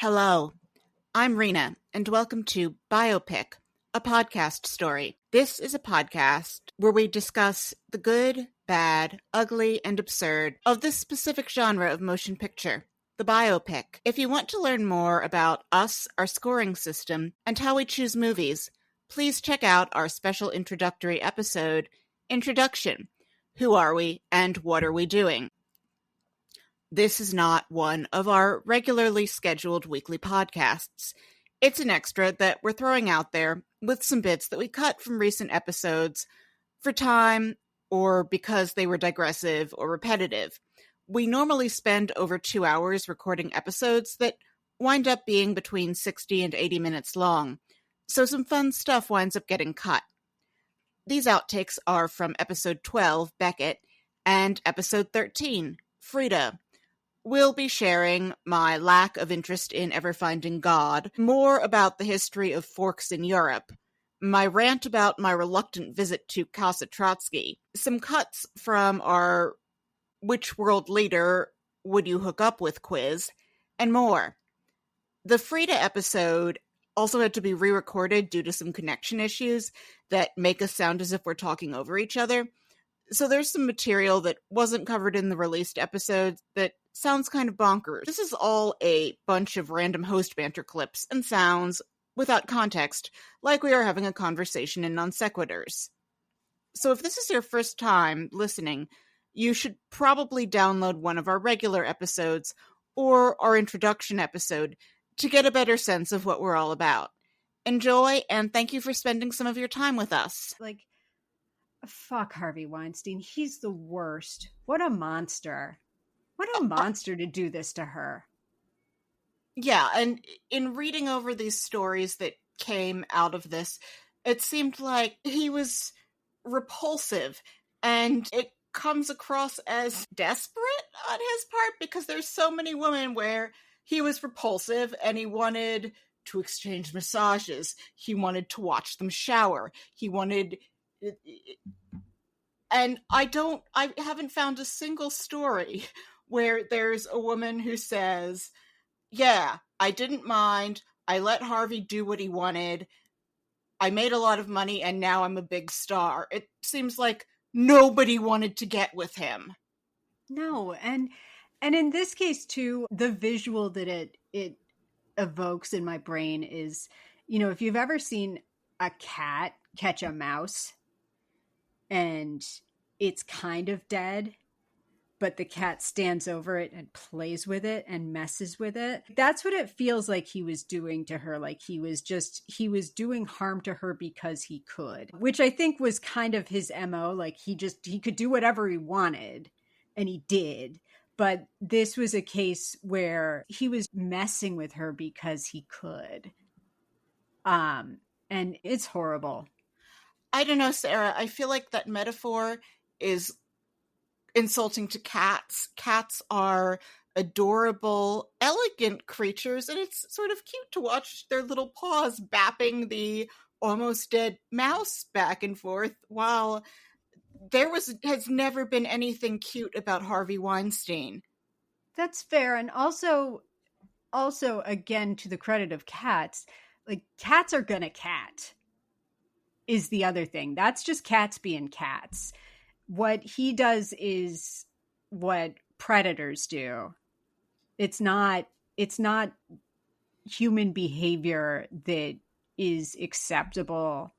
Hello, I'm Rena, and welcome to Biopic, a podcast story. This is a podcast where we discuss the good, bad, ugly, and absurd of this specific genre of motion picture, the biopic. If you want to learn more about us, our scoring system, and how we choose movies, please check out our special introductory episode, Introduction. Who are we, and what are we doing? This is not one of our regularly scheduled weekly podcasts. It's an extra that we're throwing out there with some bits that we cut from recent episodes for time or because they were digressive or repetitive. We normally spend over 2 hours recording episodes that wind up being between 60 and 80 minutes long, so some fun stuff winds up getting cut. These outtakes are from episode 12, Becket, and episode 13, Frida. We'll be sharing my lack of interest in ever finding God, more about the history of forks in Europe, my rant about my reluctant visit to Casa Trotsky, some cuts from our Which World Leader Would You Hook Up With quiz, and more. The Frida episode also had to be re-recorded due to some connection issues that make us sound as if we're talking over each other. So there's some material that wasn't covered in the released episodes that sounds kind of bonkers. This is all a bunch of random host banter clips and sounds without context, like we are having a conversation in non sequiturs. So if this is your first time listening, you should probably download one of our regular episodes or our introduction episode to get a better sense of what we're all about. Enjoy, and thank you for spending some of your time with us. Fuck Harvey Weinstein. He's the worst. What a monster. What a monster to do this to her. Yeah, and in reading over these stories that came out of this, it seemed like he was repulsive, and it comes across as desperate on his part because there's so many women where he was repulsive and he wanted to exchange massages. He wanted to watch them shower. He wanted... And I haven't found a single story where there's a woman who says, yeah, I didn't mind. I let Harvey do what he wanted. I made a lot of money and now I'm a big star. It seems like nobody wanted to get with him. No, and in this case too, the visual that it evokes in my brain is, if you've ever seen a cat catch a mouse and it's kind of dead, but the cat stands over it and plays with it and messes with it. That's what it feels like he was doing to her. Like he was doing harm to her because he could, which I think was kind of his MO. Like he could do whatever he wanted, and he did. But this was a case where he was messing with her because he could. And it's horrible. I don't know, Sarah. I feel like that metaphor is insulting to cats. Cats are adorable, elegant creatures, and it's sort of cute to watch their little paws bapping the almost dead mouse back and forth, while has never been anything cute about Harvey Weinstein. That's fair. And also again, to the credit of cats, like cats are gonna cat is the other thing. That's just cats being cats. What he does is what predators do. It's not human behavior that is acceptable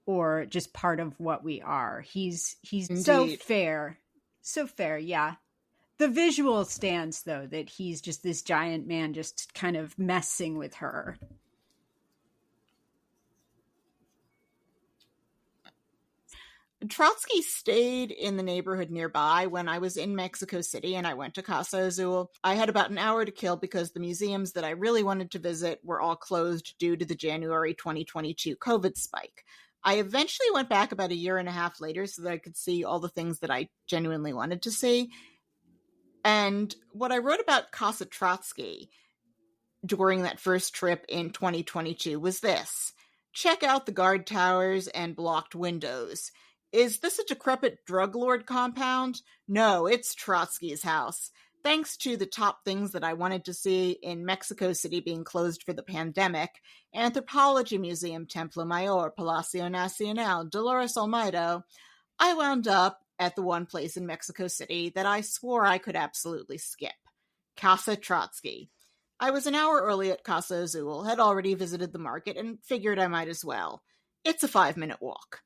or just part of what we are. He's Indeed. So fair. Yeah. The visual stands though, that he's just this giant man just kind of messing with her. Trotsky stayed in the neighborhood nearby when I was in Mexico City and I went to Casa Azul. I had about an hour to kill because the museums that I really wanted to visit were all closed due to the January 2022 COVID spike. I eventually went back about a year and a half later so that I could see all the things that I genuinely wanted to see. And what I wrote about Casa Trotsky during that first trip in 2022 was this: check out the guard towers and blocked windows. Is this a decrepit drug lord compound? No, it's Trotsky's house. Thanks to the top things that I wanted to see in Mexico City being closed for the pandemic, Anthropology Museum, Templo Mayor, Palacio Nacional, Dolores Olmedo, I wound up at the one place in Mexico City that I swore I could absolutely skip, Casa Trotsky. I was an hour early at Casa Azul, had already visited the market, and figured I might as well. It's a 5-minute walk.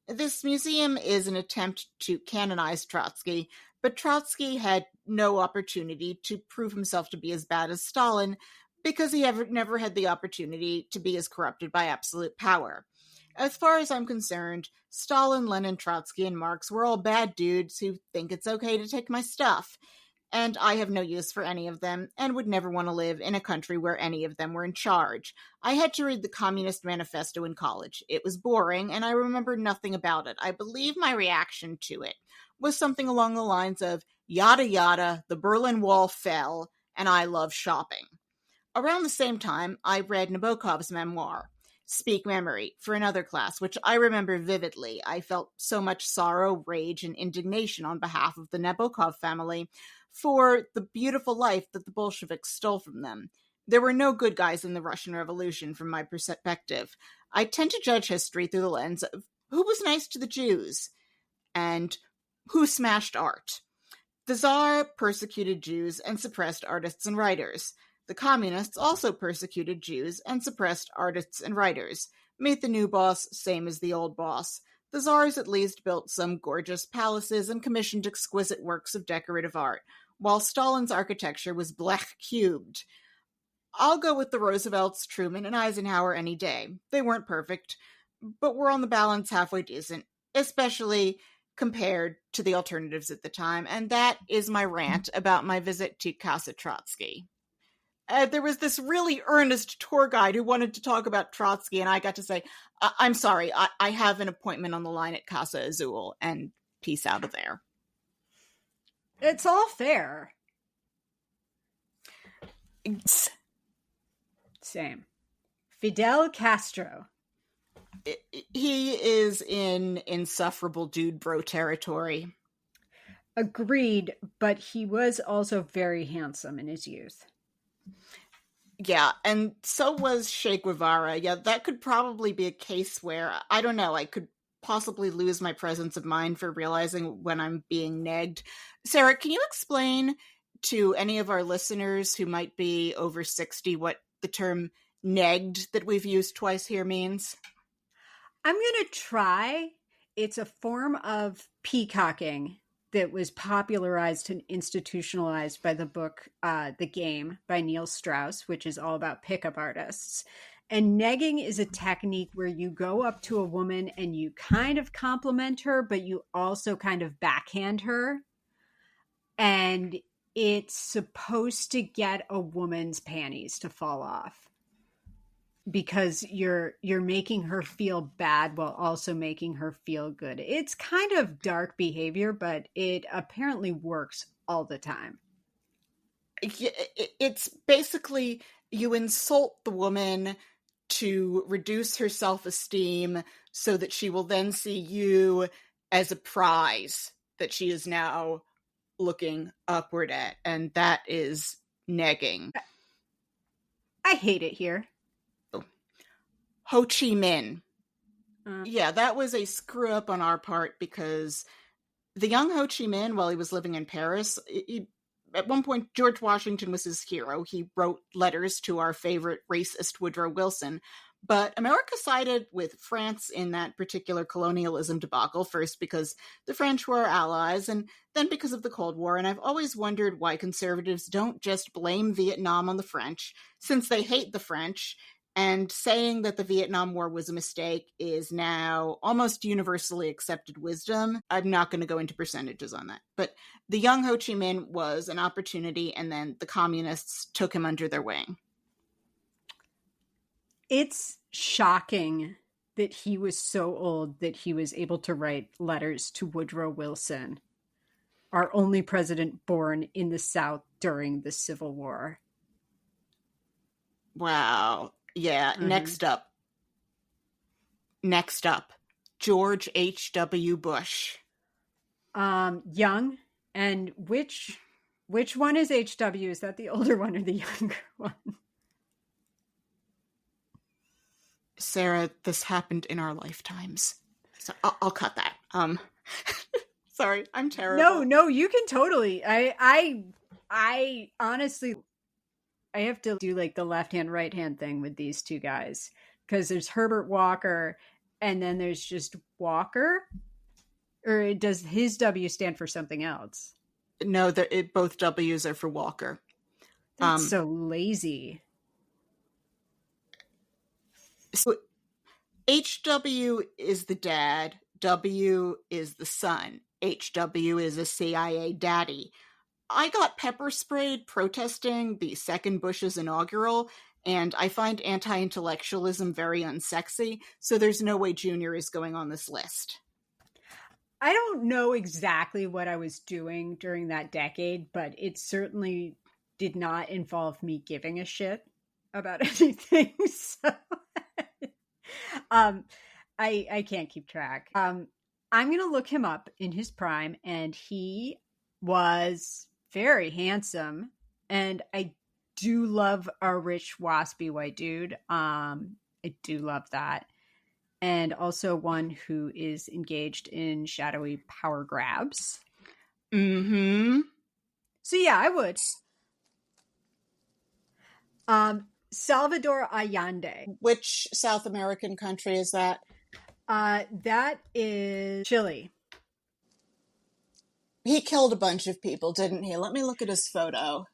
This museum is an attempt to canonize Trotsky, but Trotsky had no opportunity to prove himself to be as bad as Stalin because he never had the opportunity to be as corrupted by absolute power. As far as I'm concerned, Stalin, Lenin, Trotsky, and Marx were all bad dudes who think it's okay to take my stuff. And I have no use for any of them, and would never want to live in a country where any of them were in charge. I had to read the Communist Manifesto in college. It was boring, and I remember nothing about it. I believe my reaction to it was something along the lines of, yada yada, the Berlin Wall fell, and I love shopping. Around the same time, I read Nabokov's memoir, Speak Memory, for another class, which I remember vividly. I felt so much sorrow, rage, and indignation on behalf of the Nabokov family for the beautiful life that the Bolsheviks stole from them. There were no good guys in the Russian Revolution from my perspective. I tend to judge history through the lens of who was nice to the Jews and who smashed art. The Tsar persecuted Jews and suppressed artists and writers. The communists also persecuted Jews and suppressed artists and writers. Meet the new boss, same as the old boss. The Tsars at least built some gorgeous palaces and commissioned exquisite works of decorative art, while Stalin's architecture was blech-cubed. I'll go with the Roosevelts, Truman, and Eisenhower any day. They weren't perfect, but were on the balance halfway decent, especially compared to the alternatives at the time, and that is my rant about my visit to Casa Trotsky. There was this really earnest tour guide who wanted to talk about Trotsky, and I got to say, I'm sorry, I have an appointment on the line at Casa Azul, and peace out of there. It's all fair. Same. Fidel Castro. He is in insufferable dude bro territory. Agreed, but he was also very handsome in his youth. Yeah, and so was Che Guevara. Yeah, that could probably be a case where, I don't know, I could possibly lose my presence of mind for realizing when I'm being negged. Sarah, can you explain to any of our listeners who might be over 60 what the term negged that we've used twice here means? I'm going to try. It's a form of peacocking that was popularized and institutionalized by the book The Game by Neil Strauss, which is all about pickup artists. And negging is a technique where you go up to a woman and you kind of compliment her, but you also kind of backhand her. And it's supposed to get a woman's panties to fall off, because you're making her feel bad while also making her feel good. It's kind of dark behavior, but it apparently works all the time. It's basically you insult the woman to reduce her self-esteem so that she will then see you as a prize that she is now looking upward at, and that is negging. I hate it here. Ho Chi Minh. Yeah, that was a screw up on our part because the young Ho Chi Minh, while he was living in Paris, at one point, George Washington was his hero. He wrote letters to our favorite racist Woodrow Wilson. But America sided with France in that particular colonialism debacle, first because the French were our allies, and then because of the Cold War. And I've always wondered why conservatives don't just blame Vietnam on the French, since they hate the French. And saying that the Vietnam War was a mistake is now almost universally accepted wisdom. I'm not going to go into percentages on that. But the young Ho Chi Minh was an opportunity, and then the communists took him under their wing. It's shocking that he was so old that he was able to write letters to Woodrow Wilson, our only president born in the South during the Civil War. Wow. Yeah, Next up, George H.W. Bush. Young, and which Which one is HW? Is that the older one or the younger one? Sarah, this happened in our lifetimes. So I'll cut that. Sorry, I'm terrible. No, you can totally. I honestly, I have to do like the left hand, right hand thing with these two guys because there's Herbert Walker and then there's just Walker. Or does his W stand for something else? No, both W's are for Walker. That's so lazy. So HW is the dad, W is the son. HW is a CIA daddy. I got pepper sprayed protesting the second Bush's inaugural, and I find anti-intellectualism very unsexy, so there's no way Junior is going on this list. I don't know exactly what I was doing during that decade, but it certainly did not involve me giving a shit about anything. So I can't keep track. I'm going to look him up in his prime, and he was very handsome. And I do love a rich, waspy white dude. I do love that. And also one who is engaged in shadowy power grabs. Mm-hmm. So yeah, I would. Salvador Allende. Which South American country is that? That is Chile. He killed a bunch of people, didn't he? Let me look at his photo.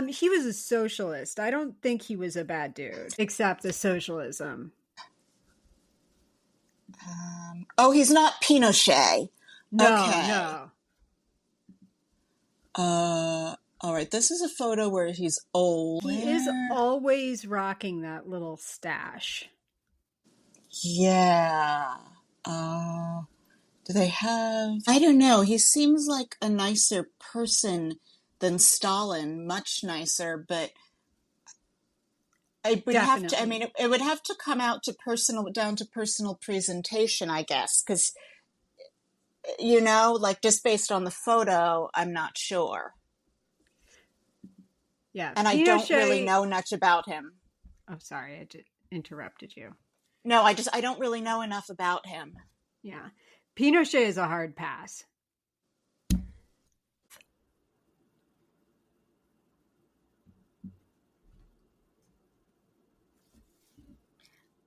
He was a socialist. I don't think he was a bad dude, except the socialism. He's not Pinochet. No, okay. no. All right. This is a photo where he's old. He is always rocking that little stash. Yeah. Do they have... I don't know. He seems like a nicer person than Stalin. Much nicer, but... It would have to, I mean, it would have to come out down to personal presentation, I guess, because, you know, like just based on the photo, I'm not sure. Yeah. And I don't really know much about him. Oh, sorry. I just interrupted you. No, I don't really know enough about him. Yeah. Pinochet is a hard pass.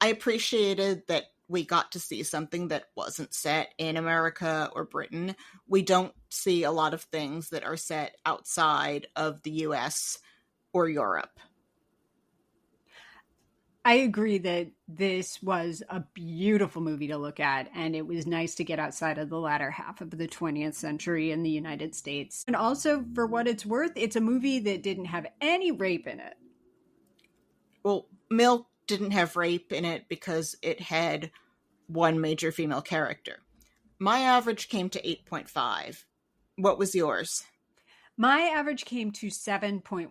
I appreciated that we got to see something that wasn't set in America or Britain. We don't see a lot of things that are set outside of the US or Europe. I agree that this was a beautiful movie to look at, and it was nice to get outside of the latter half of the 20th century in the United States. And also, for what it's worth, it's a movie that didn't have any rape in it. Well, Milk didn't have rape in it because it had one major female character. My average came to 8.5. What was yours? My average came to 7.1.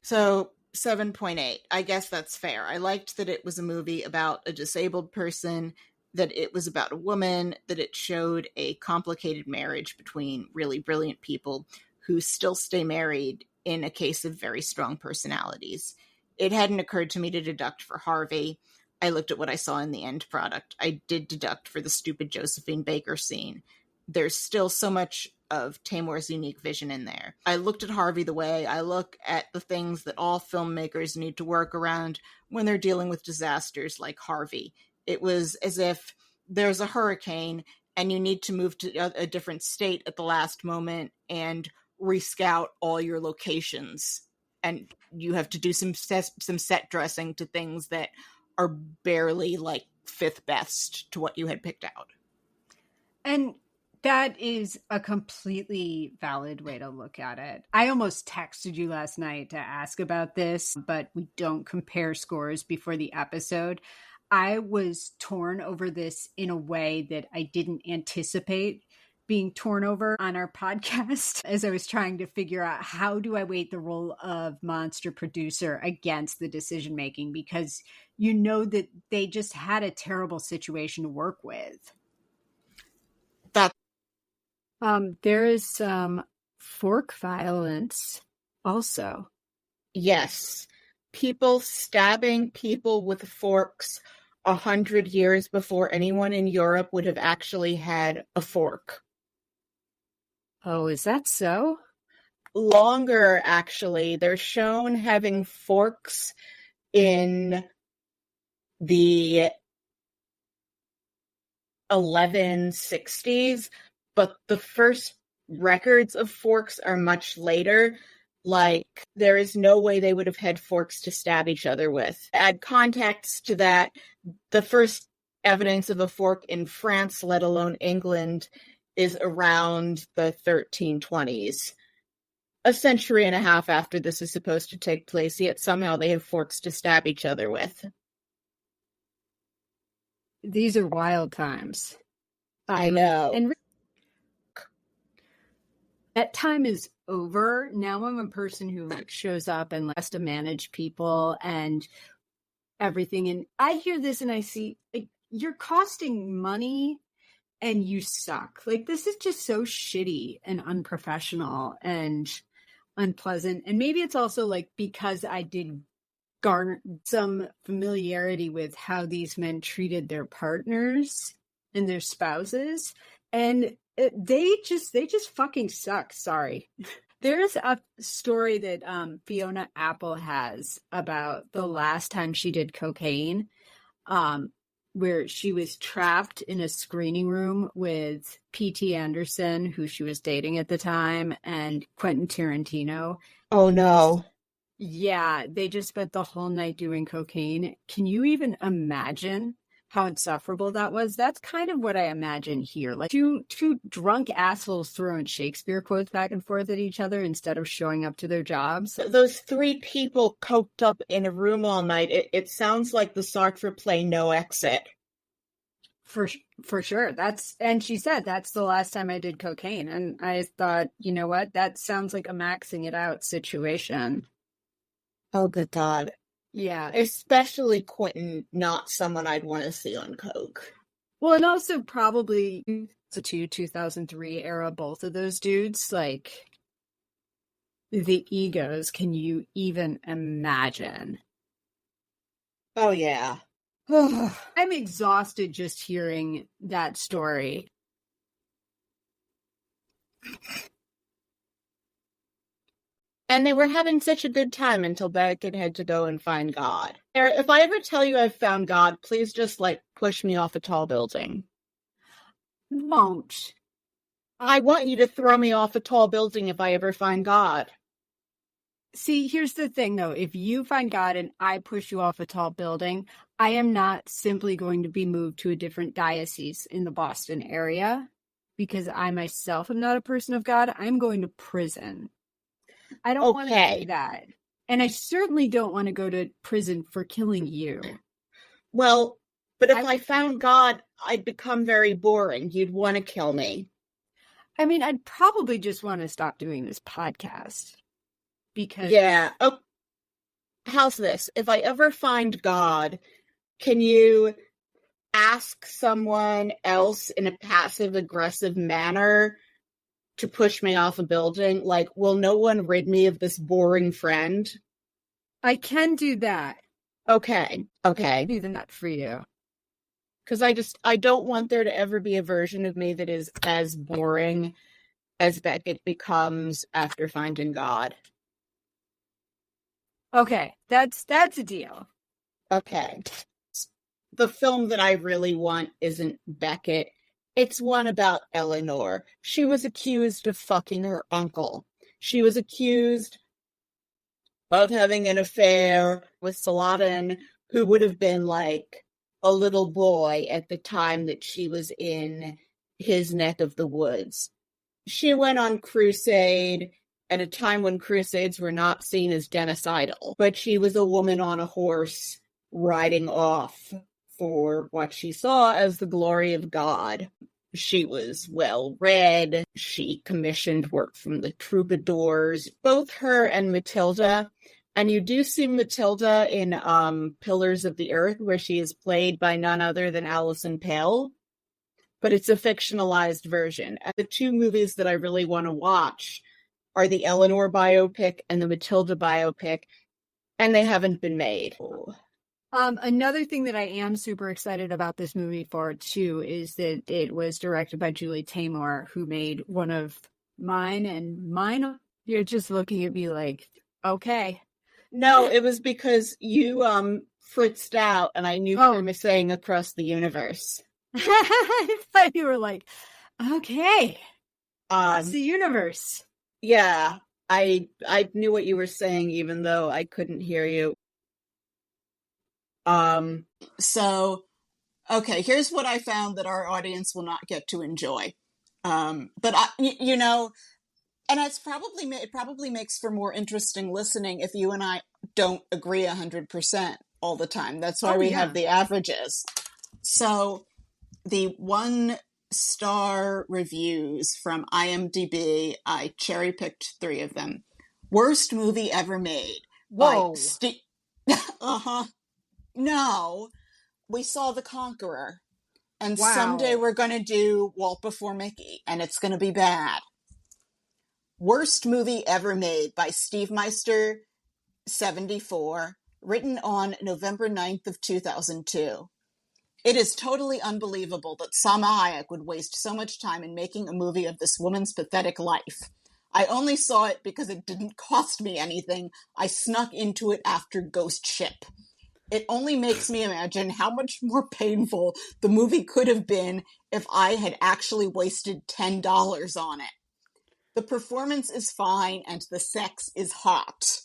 So 7.8. I guess that's fair. I liked that it was a movie about a disabled person, that it was about a woman, that it showed a complicated marriage between really brilliant people who still stay married in a case of very strong personalities. It hadn't occurred to me to deduct for Harvey. I looked at what I saw in the end product. I did deduct for the stupid Josephine Baker scene. There's still so much of Taymor's unique vision in there. I looked at Harvey the way I look at the things that all filmmakers need to work around when they're dealing with disasters like Harvey. It was as if there's a hurricane and you need to move to a different state at the last moment and rescout all your locations. And you have to do some set dressing to things that are barely like fifth best to what you had picked out. And that is a completely valid way to look at it. I almost texted you last night to ask about this, but we don't compare scores before the episode. I was torn over this in a way that I didn't anticipate being torn over on our podcast as I was trying to figure out how do I weight the role of monster producer against the decision making, because you know that they just had a terrible situation to work with. There is some fork violence also. Yes. People stabbing people with forks 100 years before anyone in Europe would have actually had a fork. Oh, is that so? Longer, actually. They're shown having forks in the 1160s, but the first records of forks are much later. Like, there is no way they would have had forks to stab each other with. Add context to that, the first evidence of a fork in France, let alone England, is around the 1320s. A century and a half after this is supposed to take place, yet somehow they have forks to stab each other with. These are wild times. I know. And that time is over. Now I'm a person who shows up and has to manage people and everything. And I hear this and I see, like, you're costing money and you suck. Like, this is just so shitty and unprofessional and unpleasant. And maybe it's also like because I did garner some familiarity with how these men treated their partners and their spouses, and they just fucking suck. Sorry. There's a story that Fiona Apple has about the last time she did cocaine, where she was trapped in a screening room with P.T. Anderson, who she was dating at the time, and Quentin Tarantino. Oh, no. Yeah, they just spent the whole night doing cocaine. Can you even imagine how insufferable that was? That's kind of what I imagine here. Like two drunk assholes throwing Shakespeare quotes back and forth at each other instead of showing up to their jobs. Those three people coked up in a room all night, it sounds like the Sartre play No Exit. For sure. And she said, that's the last time I did cocaine. And I thought, you know what? That sounds like a maxing it out situation. Oh, good God. Yeah. Especially Quentin, not someone I'd want to see on coke. Well, and also probably the 2003 era, both of those dudes, like, the egos, can you even imagine? Oh, yeah. I'm exhausted just hearing that story. And they were having such a good time until Becket had to go and find God. If I ever tell you I've found God, please just, push me off a tall building. Won't. I want you to throw me off a tall building if I ever find God. See, here's the thing, though. If you find God and I push you off a tall building, I am not simply going to be moved to a different diocese in the Boston area because I myself am not a person of God. I'm going to prison. I don't want to do that. And I certainly don't want to go to prison for killing you. Well, but if I found God, I'd become very boring. You'd want to kill me. I mean, I'd probably just want to stop doing this podcast. Because... Yeah. Oh, how's this? If I ever find God, can you ask someone else in a passive-aggressive manner to push me off a building? Like, will no one rid me of this boring friend? I can do that. Okay. I'll do that for you. Because I don't want there to ever be a version of me that is as boring as Becket becomes after finding God. Okay, that's a deal. Okay. The film that I really want isn't Becket. It's one about Eleanor. She was accused of fucking her uncle. She was accused of having an affair with Saladin, who would have been like a little boy at the time that she was in his neck of the woods. She went on crusade at a time when crusades were not seen as genocidal, but she was a woman on a horse riding off for what she saw as the glory of God. She was well-read. She commissioned work from the troubadours, both her and Matilda. And you do see Matilda in Pillars of the Earth, where she is played by none other than Alison Pill. but it's a fictionalized version. And the two movies that I really want to watch are the Eleanor biopic and the Matilda biopic, and they haven't been made. Another thing that I am super excited about this movie for, too, is that it was directed by Julie Taymor, who made one of mine, and mine, you're just looking at me like, okay. No, it was because you fritzed out, and I knew you were saying across the universe. I thought you were like, okay, it's the universe. Yeah, I knew what you were saying, even though I couldn't hear you. So, okay, here's what I found that our audience will not get to enjoy. But you know, and it probably makes for more interesting listening if you and I don't agree 100% all the time. That's why we have the averages. So the 1-star reviews from IMDb, I cherry-picked 3 of them. Worst movie ever made. Whoa. Uh-huh. No, we saw The Conqueror. And someday we're going to do Walt Before Mickey, and it's going to be bad. Worst movie ever made by Steve Meister, 74, written on November 9th of 2002. It is totally unbelievable that Salma Hayek would waste so much time in making a movie of this woman's pathetic life. I only saw it because it didn't cost me anything. I snuck into it after Ghost Ship. It only makes me imagine how much more painful the movie could have been if I had actually wasted $10 on it. The performance is fine and the sex is hot.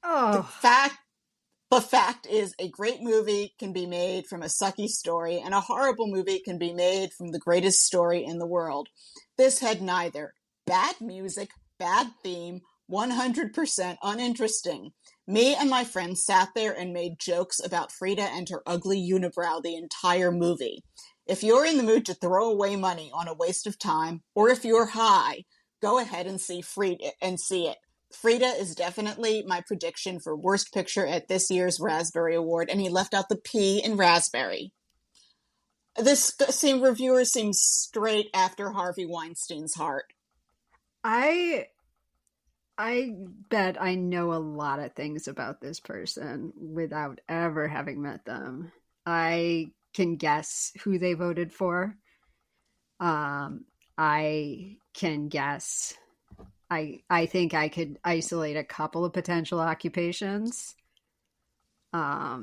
The fact is, a great movie can be made from a sucky story, and a horrible movie can be made from the greatest story in the world. This had neither. Bad music, bad theme, 100% uninteresting. Me and my friends sat there and made jokes about Frida and her ugly unibrow the entire movie. If you're in the mood to throw away money on a waste of time, or if you're high, go ahead and see Frida and see it. Frida is definitely my prediction for worst picture at this year's Raspberry Award, and he left out the P in raspberry. This reviewer seems straight after Harvey Weinstein's heart. I bet I know a lot of things about this person without ever having met them. I can guess who they voted for. I can guess. I think I could isolate a couple of potential occupations. I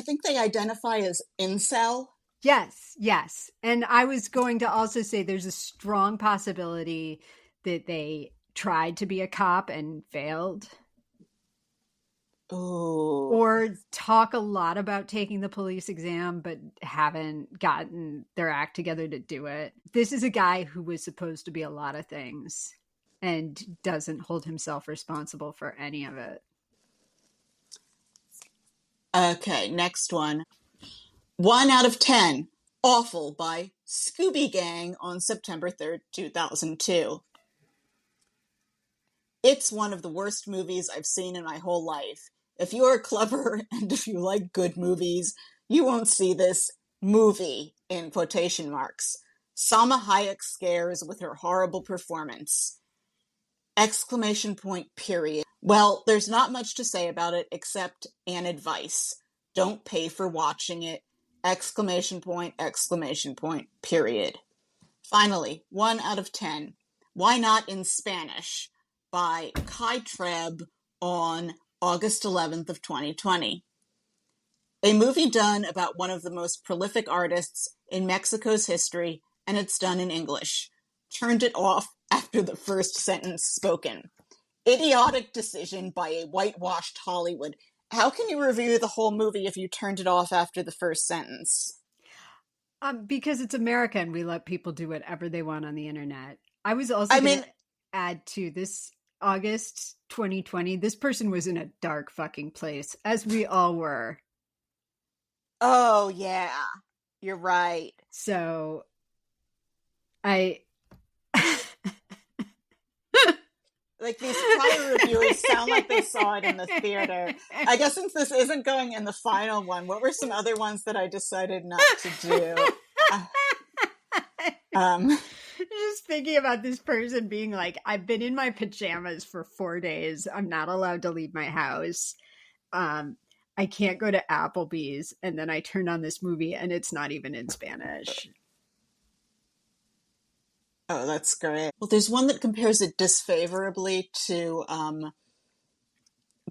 think they identify as incel. Yes. And I was going to also say there's a strong possibility that they tried to be a cop and failed. Ooh. Or talk a lot about taking the police exam, but haven't gotten their act together to do it. This is a guy who was supposed to be a lot of things and doesn't hold himself responsible for any of it. Okay, next one. 1 out of 10. Awful by Scooby Gang on September 3rd, 2002. It's one of the worst movies I've seen in my whole life. If you are clever and if you like good movies, you won't see this movie in quotation marks. Salma Hayek scares with her horrible performance. Exclamation point, period. Well, there's not much to say about it except an advice. Don't pay for watching it. Exclamation point, period. Finally, 1 out of 10. Why Not in Spanish by Kai Treb on August 11th of 2020. A movie done about one of the most prolific artists in Mexico's history, and it's done in English. Turned it off after the first sentence spoken. Idiotic decision by a whitewashed Hollywood. How can you review the whole movie if you turned it off after the first sentence? Because it's America and we let people do whatever they want on the internet. I was also going to add to this August 2020. This person was in a dark fucking place, as we all were. Oh, yeah. You're right. So, like these prior reviewers sound like they saw it in the theater. I guess since this isn't going in the final one, what were some other ones that I decided not to do? Just thinking about this person being like, I've been in my pajamas for 4 days. I'm not allowed to leave my house. I can't go to Applebee's. And then I turned on this movie and it's not even in Spanish. Oh, that's great. Well, there's one that compares it disfavorably to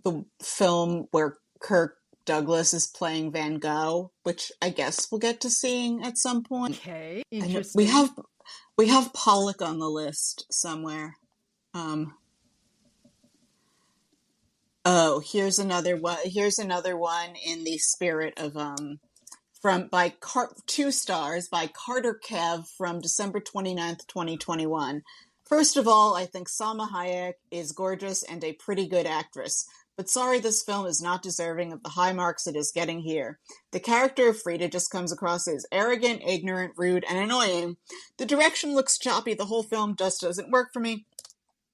the film where Kirk Douglas is playing Van Gogh, which I guess we'll get to seeing at some point. Okay, interesting. We have Pollock on the list somewhere. Here's another one. Here's another one in the spirit of 2 stars by Carter Kev from December 29th, 2021. First of all, I think Salma Hayek is gorgeous and a pretty good actress. But sorry, this film is not deserving of the high marks it is getting here. The character of Frida just comes across as arrogant, ignorant, rude, and annoying. The direction looks choppy. The whole film just doesn't work for me.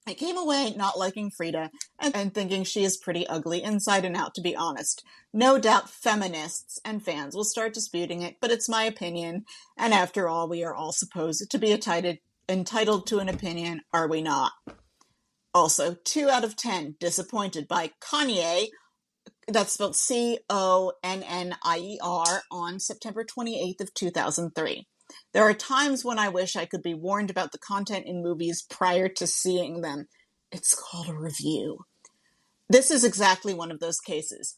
I came away not liking Frida and thinking she is pretty ugly inside and out, to be honest. No doubt feminists and fans will start disputing it, but it's my opinion. And after all, we are all supposed to be entitled to an opinion, are we not? Also, 2 out of 10, disappointed by Kanye, that's spelled Connier, on September 28th of 2003. There are times when I wish I could be warned about the content in movies prior to seeing them. It's called a review. This is exactly one of those cases.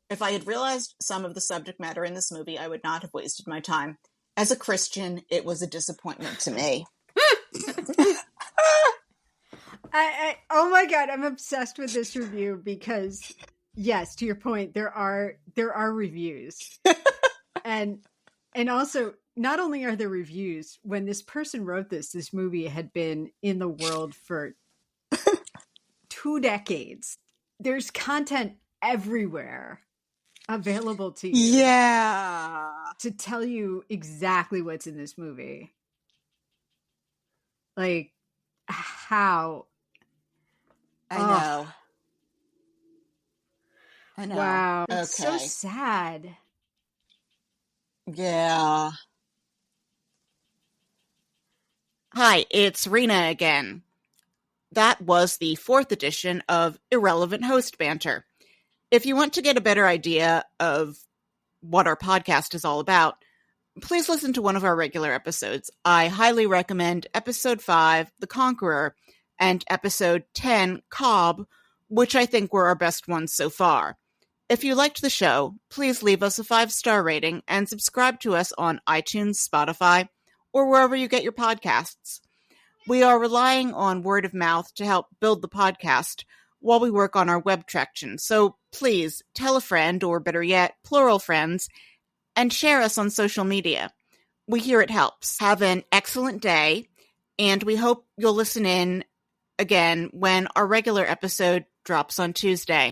If I had realized some of the subject matter in this movie, I would not have wasted my time. As a Christian, it was a disappointment to me. Oh my God, I'm obsessed with this review because, yes, to your point, there are reviews. and also, not only are there reviews, when this person wrote this movie had been in the world for 2 decades. There's content everywhere available to you. Yeah. To tell you exactly what's in this movie. Like, how? I know. Wow. Okay. It's so sad. Yeah. Hi, it's Rena again. That was the 4th edition of Irrelevant Host Banter. If you want to get a better idea of what our podcast is all about, please listen to one of our regular episodes. I highly recommend episode 5, The Conqueror, and episode 10, Cobb, which I think were our best ones so far. If you liked the show, please leave us a 5-star rating and subscribe to us on iTunes, Spotify, or wherever you get your podcasts. We are relying on word of mouth to help build the podcast while we work on our web traction. So please tell a friend, or better yet, plural friends, and share us on social media. We hear it helps. Have an excellent day, and we hope you'll listen in again when our regular episode drops on Tuesday.